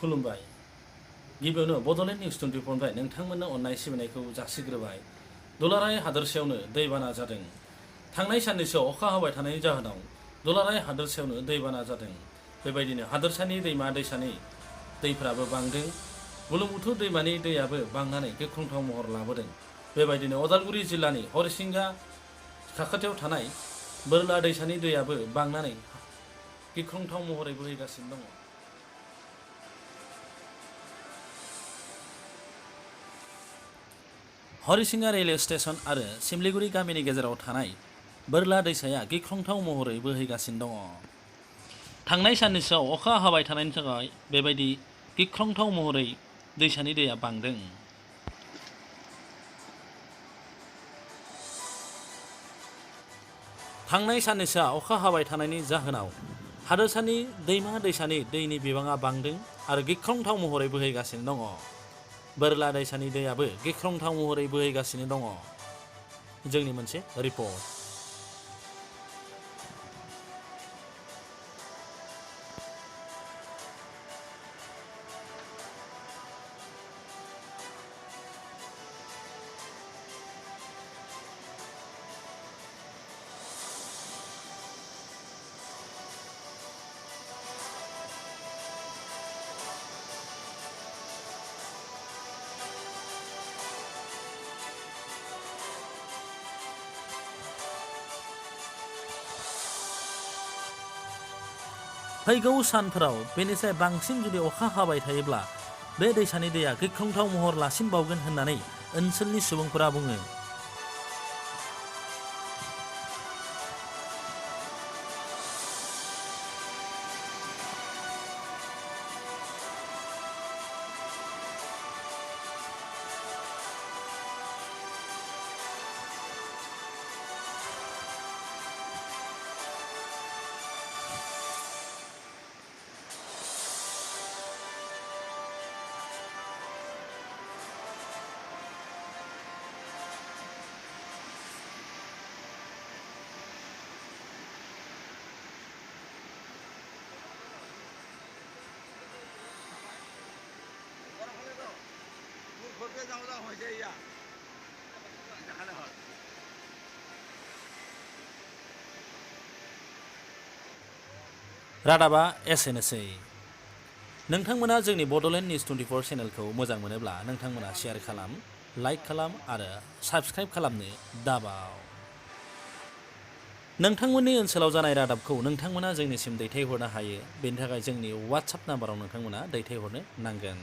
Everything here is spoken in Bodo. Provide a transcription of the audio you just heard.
खुलुमबाय। गिबियावनो बड'लेण्ड निउस 24निफ्राय नोंथांमोननो अननाय सिबिनायखौ जासिग्रोबाय। दुलाराय हादोरसायावनो दैबाना जादों। थांनाय साननैसोआव अखा हाबाय थानायनि जाहोनाव दुलाराय हादोरसायावनो दैबाना जादों। बेबायदिनो हादोरसानि दैमा दैसानि दैफ्राबो बांदों। बुरलुंबुथुर दैमानि दैयाबो बांनानै गिख्रंथाव महर लाबोदों। बेबायदिनो उदालगुरि जिल्लानि हरिसिंगा साखाथियाव थानाय बोरला दैसानि दैयाबो बांनानै गिख्रंथाव महरै बोहैगासिनो दङ। हरिसिंगा रेलवे स्टेशन आरो सिमलिगुरि गामिनि गेजेराव थानाय बोरला दैसाया गिख्रंथाव महरै बोहैगासिनो दङ। थांनाय साननैसोआव अखा हाबाय थानायनि थाखाय बेबायदि गिख्रंथाव महरै दैसानि दैया बांदों। थांनाय साननैसोआ अखा हाबाय थानायनि जाहोनाव हादोरसानि दैमा दैसानि दैनि बिबाङा बांदों आरो गिख्रंथाव महरै बोहैगासिनो दङ। बोरला दैसानि दैयाबो गिख्रंथाव महरै बोहैगासिनो दङ। जोंनि मोनसे रिपर्ट। फैगौ सानफोराव बेनिफ्राय बांसिन जुदि अखा हाबाय थायोब्ला बे दैसानि दैया गिख्रंथाव महर लासिनबावगोन होननानै ओनसोलनि सुबुंफोरा बुङो। रादाबा एसेनोसै। नोंथांमोना जोंनि बड'लेण्ड निउस 24 चेनेलखौ मोजां मोनोब्ला नोंथांमोना शेयार खालाम, लाइक खालाम आरो साबस्क्राइब खालामनो दाबाव। नोंथांमोननि ओनसोलाव जानाय रादाबखौ नोंथांमोना जोंनिसिम दैथायहरनो हायो। बेनि थाखाय जोंनि WhatsApp नाम्बाराव नोंथांमोना दैथायहरनो नांगोन।